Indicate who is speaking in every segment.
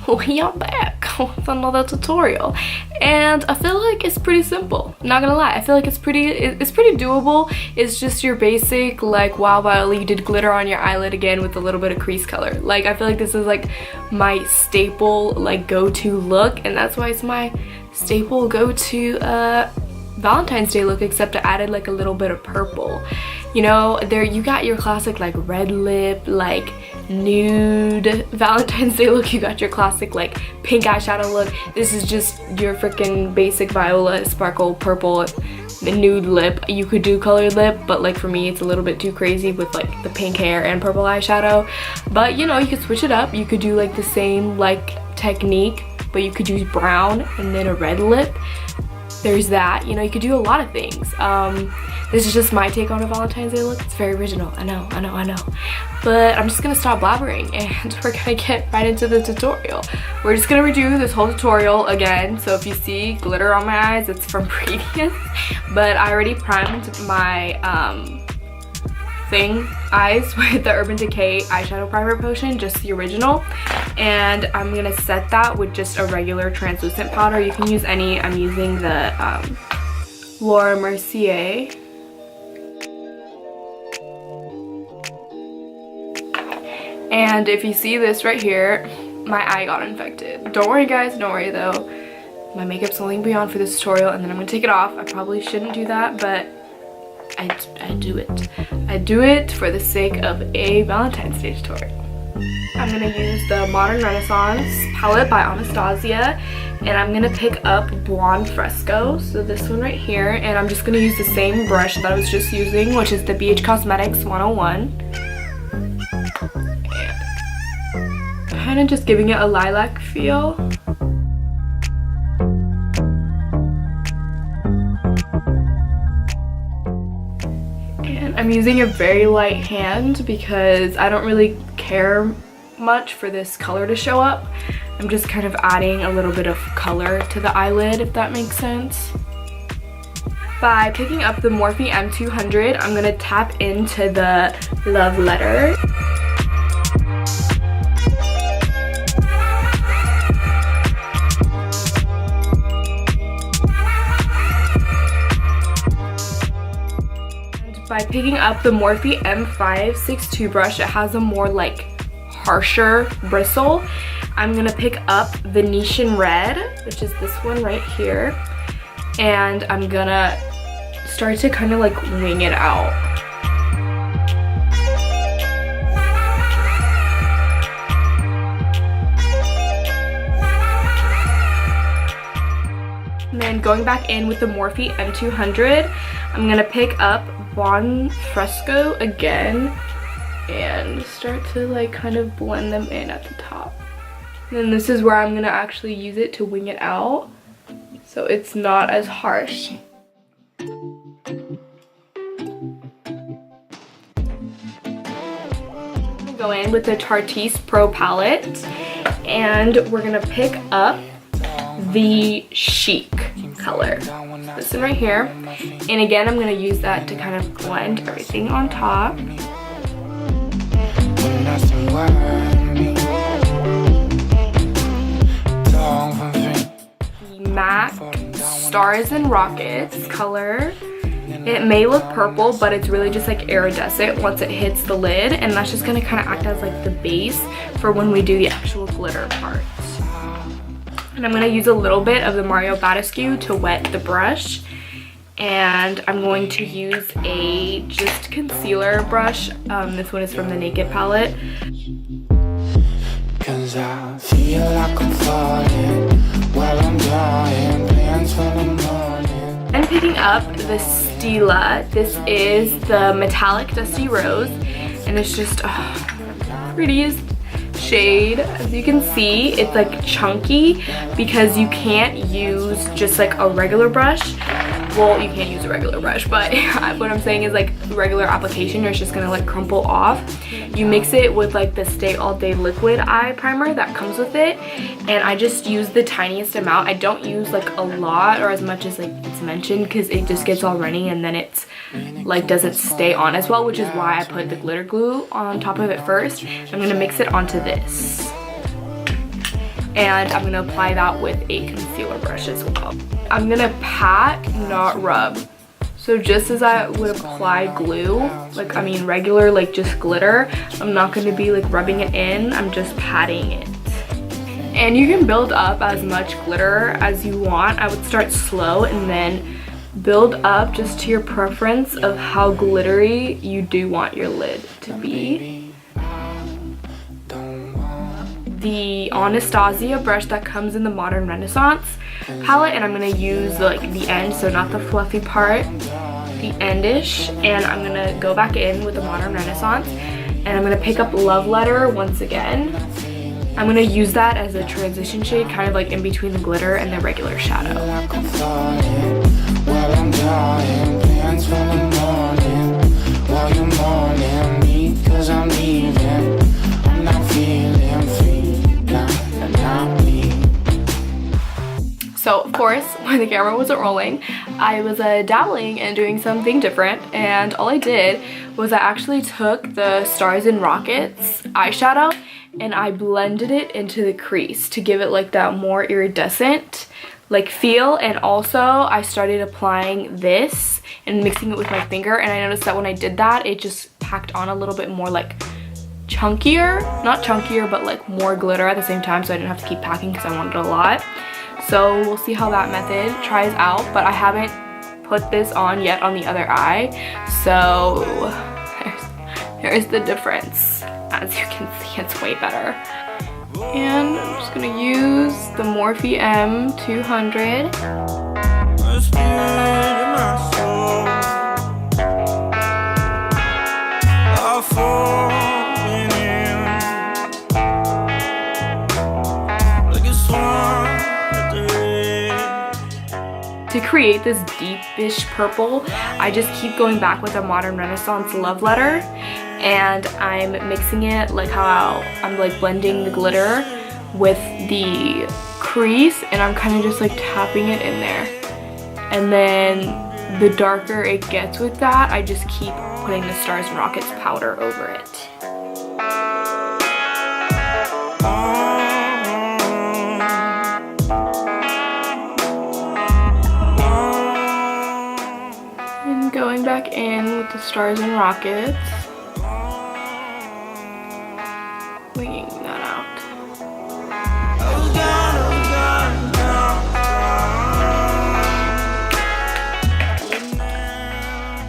Speaker 1: we are back with another tutorial, and I feel like it's pretty simple. Not gonna lie, I feel like it's pretty doable. It's just your basic, like, wow Viola, you did glitter on your eyelid again with a little bit of crease color. Like, I feel like this is like my staple, like, go-to look, and that's why it's my staple go-to Valentine's Day look, except I added like a little bit of purple. You know, there you got your classic like red lip, like nude Valentine's Day look. You got your classic like pink eyeshadow look. This is just your freaking basic Viola sparkle purple nude lip. You could do colored lip, but like for me it's a little bit too crazy with like the pink hair and purple eyeshadow. But you know, you could switch it up. You could do like the same like technique, but you could use brown and then a red lip. There's that, you know, you could do a lot of things. This is just my take on a Valentine's Day look. It's very original, I know. But I'm just gonna stop blabbering and we're gonna get right into the tutorial. We're just gonna redo this whole tutorial again. So if you see glitter on my eyes, it's from previous. But I already primed my eyes with the Urban Decay eyeshadow primer potion, just the original, and I'm gonna set that with just a regular translucent powder. You can use any. I'm using the Laura Mercier, and if you see this right here, my eye got infected. Don't worry guys, don't worry though, my makeup's only gonna be on for this tutorial and then I'm gonna take it off. I probably shouldn't do that, but I do it. I do it for the sake of a Valentine's Day tutorial. I'm gonna use the Modern Renaissance palette by Anastasia, and I'm gonna pick up Blonde Fresco, so this one right here, and I'm just gonna use the same brush that I was just using, which is the BH Cosmetics 101. And kind of just giving it a lilac feel. I'm using a very light hand because I don't really care much for this color to show up. I'm just kind of adding a little bit of color to the eyelid, if that makes sense. By picking up the Morphe M200, I'm going to tap into the Love Letter. By picking up the Morphe M562 brush, it has a more like harsher bristle. I'm gonna pick up Venetian Red, which is this one right here, and I'm gonna start to kind of like wing it out. And then going back in with the Morphe M200, I'm gonna pick up Blonde Fresco again and start to like kind of blend them in at the top. And then this is where I'm gonna actually use it to wing it out so it's not as harsh. Go in with the Tarteist Pro palette and we're gonna pick up the Chic color, this one right here, and again I'm going to use that to kind of blend everything on top. The MAC Stars and Rockets color. It may look purple, but it's really just like iridescent once it hits the lid, and that's just going to kind of act as like the base for when we do the actual glitter part. And I'm going to use a little bit of the Mario Badescu to wet the brush. And I'm going to use a just concealer brush. This one is from the Naked palette. Cause I feel like I'm falling while I'm drawing plans for the morning. I'm picking up the Stila. This is the Metallic Dusty Rose. And it's just prettiest shade. As you can see, it's like chunky because you can't use just like a regular brush. Well, you can't use a regular brush, but what I'm saying is like regular application, it's just gonna like crumple off. You mix it with like the Stay All Day liquid eye primer that comes with it, and I just use the tiniest amount. I don't use like a lot or as much as like it's mentioned because it just gets all runny and then it's like doesn't stay on as well, which is why I put the glitter glue on top of it first. I'm gonna mix it onto this. and I'm gonna apply that with a concealer brush as well. I'm gonna pat, not rub. So just as I would apply glue, like I mean regular like just glitter, I'm not gonna be like rubbing it in, I'm just patting it. And you can build up as much glitter as you want. I would start slow and then build up just to your preference of how glittery you do want your lid to be. The Anastasia brush that comes in the Modern Renaissance palette, and I'm gonna use like the end, so not the fluffy part, the endish, and I'm gonna go back in with the Modern Renaissance, and I'm gonna pick up Love Letter once again. I'm gonna use that as a transition shade, kind of like in between the glitter and the regular shadow. So of course, when the camera wasn't rolling, I was dabbling and doing something different, and all I did was I actually took the Stars and Rockets eyeshadow and I blended it into the crease to give it like that more iridescent like feel. And also I started applying this and mixing it with my finger, and I noticed that when I did that, it just packed on a little bit more like chunkier, not chunkier, but like more glitter at the same time, so I didn't have to keep packing because I wanted a lot. So we'll see how that method tries out, but I haven't put this on yet on the other eye, so there's the difference. As you can see, it's way better. And I'm just gonna use the Morphe M200. To create this deepish purple, I just keep going back with a Modern Renaissance Love Letter, and I'm mixing it like how I'm like blending the glitter with the crease, and I'm kind of just like tapping it in there. And then the darker it gets with that, I just keep putting the Stars and Rockets powder over it. Going back in with the Stars and Rockets, winging that out.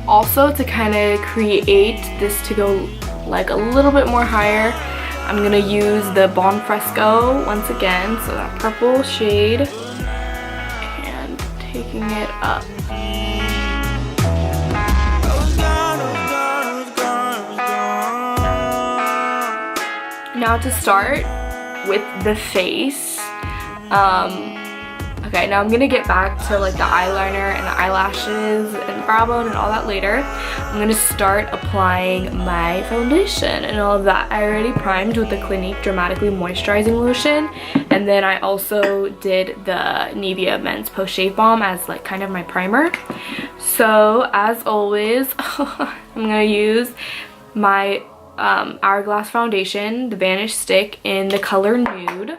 Speaker 1: Also, to kind of create this to go like a little bit more higher, I'm gonna use the Bon Fresco once again, so that purple shade, and taking it up. Now to start with the face, okay, now I'm gonna get back to like the eyeliner and the eyelashes and brow bone and all that later. I'm gonna start applying my foundation and all of that. I already primed with the Clinique Dramatically Moisturizing Lotion, and then I also did the Nivea Men's Post Shave Balm as like kind of my primer. So as always, I'm gonna use my Hourglass foundation, the Vanish Stick in the color Nude,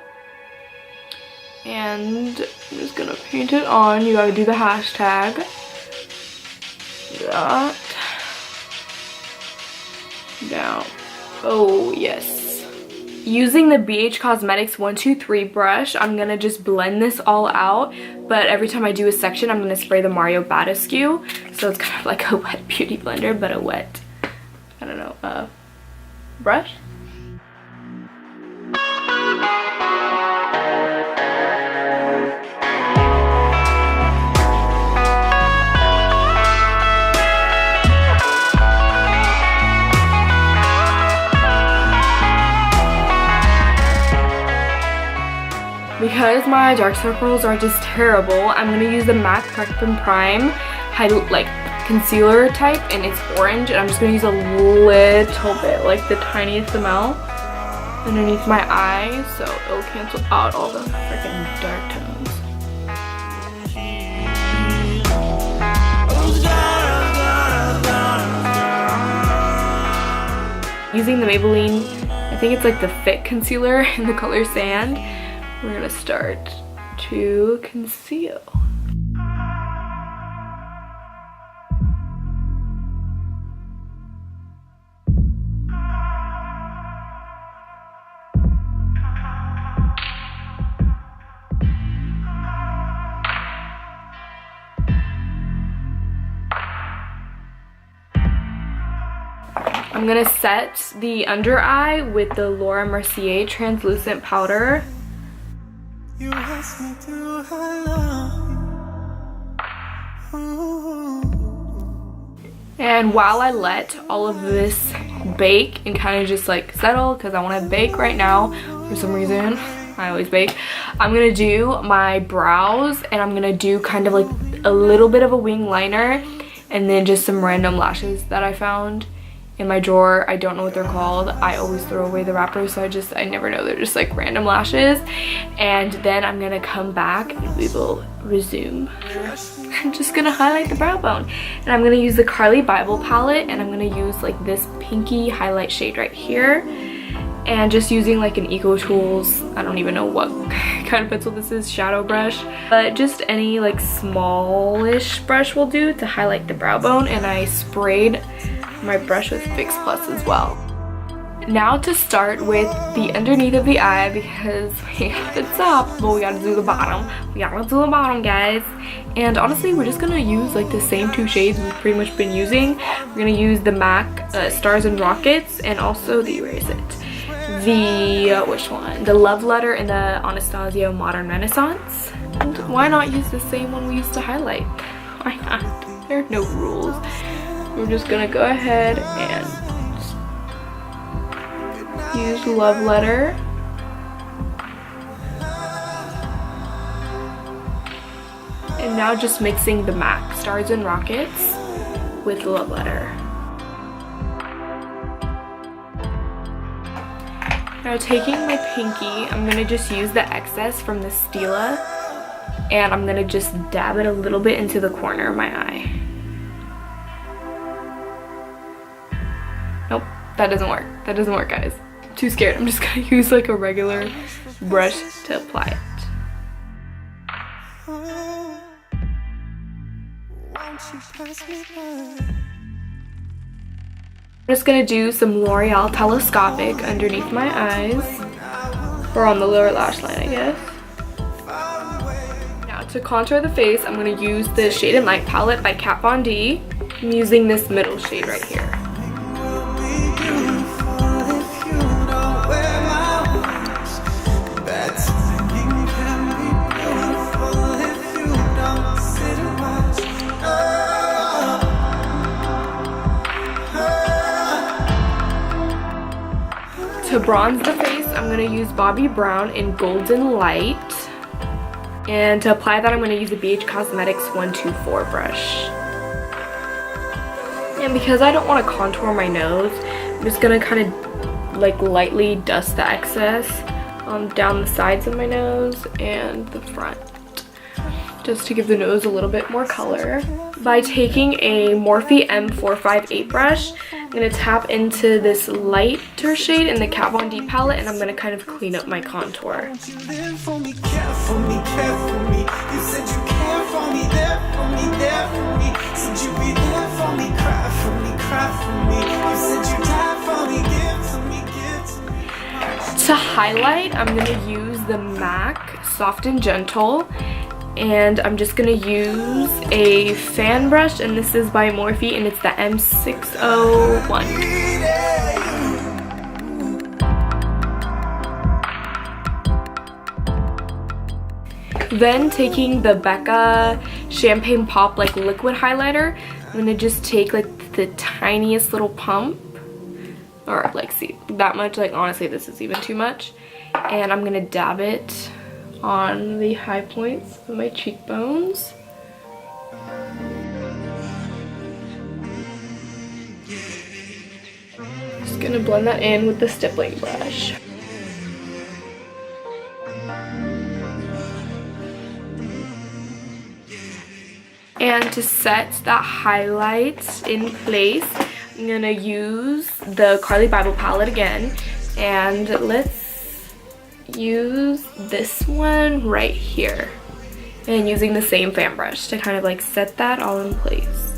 Speaker 1: and I'm just gonna paint it on. You gotta do the hashtag. That down. Oh yes. Using the BH Cosmetics 123 brush, I'm gonna just blend this all out, but every time I do a section, I'm gonna spray the Mario Badescu, so it's kind of like a wet beauty blender, but a wet, I don't know, brush. Because my dark circles are just terrible, I'm gonna use the MAC Prep and Prime like concealer type, and it's orange, and I'm just gonna use a little bit, like the tiniest amount, underneath my eyes, so it'll cancel out all the freaking dark tones. Using the Maybelline, I think it's like the Fit concealer in the color Sand, we're gonna start to conceal. I'm gonna set the under eye with the Laura Mercier translucent powder. You asked me to and while I let all of this bake and kind of just like settle, because I want to bake right now for some reason, I always bake, I'm gonna do my brows, and I'm gonna do kind of like a little bit of a wing liner and then just some random lashes that I found in my drawer. I don't know what they're called. I always throw away the wrappers, so I never know. They're just like random lashes. And then I'm gonna come back and we will resume. I'm just gonna highlight the brow bone. And I'm gonna use the Carly Bible palette, and I'm gonna use like this pinky highlight shade right here. And just using like an Eco Tools, I don't even know what kind of pencil this is, shadow brush. But just any like smallish brush will do to highlight the brow bone. And I sprayed my brush with Fix Plus as well. Now to start with the underneath of the eye, because we have the top, but we gotta do the bottom. We gotta do the bottom, guys. And honestly, we're just gonna use like the same two shades we've pretty much been using. We're gonna use the MAC Stars and Rockets, and also the Erase It. The, which one? The Love Letter and the Anastasia Modern Renaissance. And why not use the same one we used to highlight? Why not? There are no rules. We're just gonna go ahead and use Love Letter. And now just mixing the MAC Stars and Rockets with Love Letter. Now taking my pinky, I'm gonna just use the excess from the Stila, and I'm gonna just dab it a little bit into the corner of my eye. Nope, that doesn't work. That doesn't work, guys. I'm too scared. I'm just gonna use like a regular brush to apply it. I'm just gonna do some L'Oreal Telescopic underneath my eyes, or on the lower lash line, I guess. Now to contour the face, I'm gonna use the Shade and Light palette by Kat Von D. I'm using this middle shade right here. To bronze the face, I'm going to use Bobbi Brown in Golden Light. And to apply that, I'm going to use the BH Cosmetics 124 brush. And because I don't want to contour my nose, I'm just going to kind of like lightly dust the excess down the sides of my nose and the front, just to give the nose a little bit more color. By taking a Morphe M458 brush, I'm going to tap into this lighter shade in the Kat Von D palette, and I'm going to kind of clean up my contour. To highlight, I'm going to use the MAC Soft and Gentle. And I'm just gonna use a fan brush, and this is by Morphe, and it's the M601. Then taking the Becca Champagne Pop like liquid highlighter, I'm gonna just take like the tiniest little pump, or like see that much, like honestly this is even too much, and I'm gonna dab it on the high points of my cheekbones. Just gonna blend that in with the stippling brush. And to set that highlight in place, I'm gonna use the Carly Bible palette again, and let's use this one right here. And using the same fan brush to kind of like set that all in place.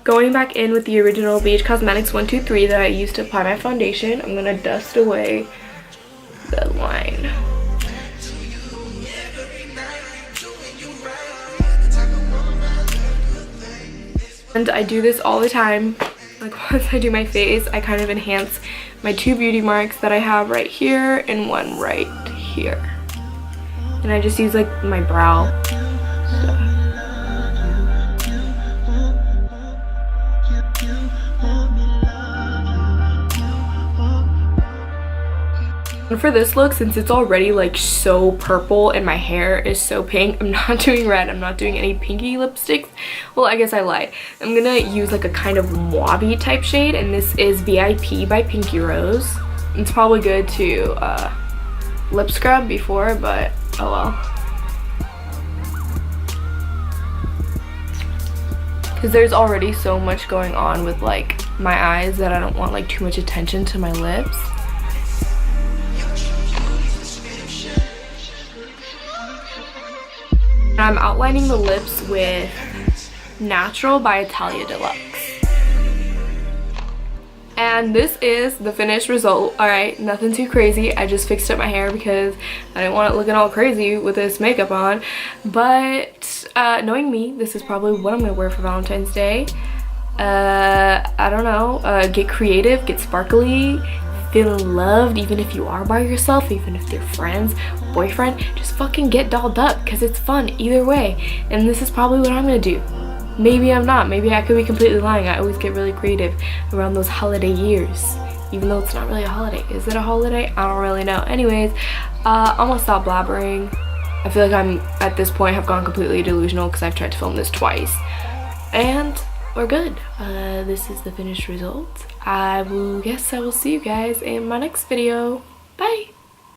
Speaker 1: Going back in with the original BH Cosmetics 123 that I used to apply my foundation, I'm gonna dust away the line. And I do this all the time. Like once I do my face, I kind of enhance my 2 beauty marks that I have right here and one right here. And I just use like my brow. And for this look, since it's already like so purple and my hair is so pink, I'm not doing red. I'm not doing any pinky lipsticks. Well, I guess I lied. I'm gonna use like a kind of mauve type shade, and this is VIP by Pinky Rose. It's probably good to lip scrub before, but oh well. Because there's already so much going on with like my eyes that I don't want like too much attention to my lips. I'm outlining the lips with Natural by Italia Deluxe. And this is the finished result. Alright, nothing too crazy. I just fixed up my hair because I didn't want it looking all crazy with this makeup on. But knowing me, this is probably what I'm going to wear for Valentine's Day. I don't know. Get creative, get sparkly, feeling loved, even if you are by yourself, even if they're friends, boyfriend, just fucking get dolled up because it's fun either way. And this is probably what I'm gonna do. Maybe I'm not. Maybe I could be completely lying. I always get really creative around those holiday years, even though it's not really a holiday. Is it a holiday? I don't really know. Anyways, I'm gonna stop blabbering. I feel like I'm at this point have gone completely delusional because I've tried to film this twice. And we're good. This is the finished result. I will see you guys in my next video. Bye.